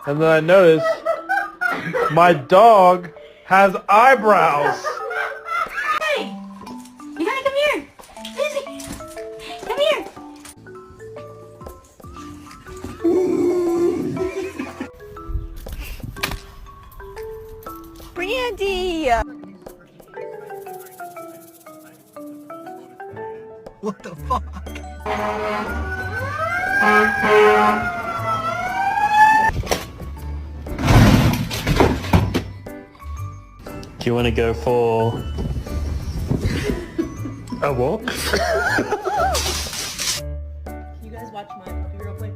And then I noticed my dog has eyebrows. Hey! You gotta come here! Izzy! Come here! Brandy! What the fuck? Do you want to go for a walk? Can you guys watch my puppy real quick?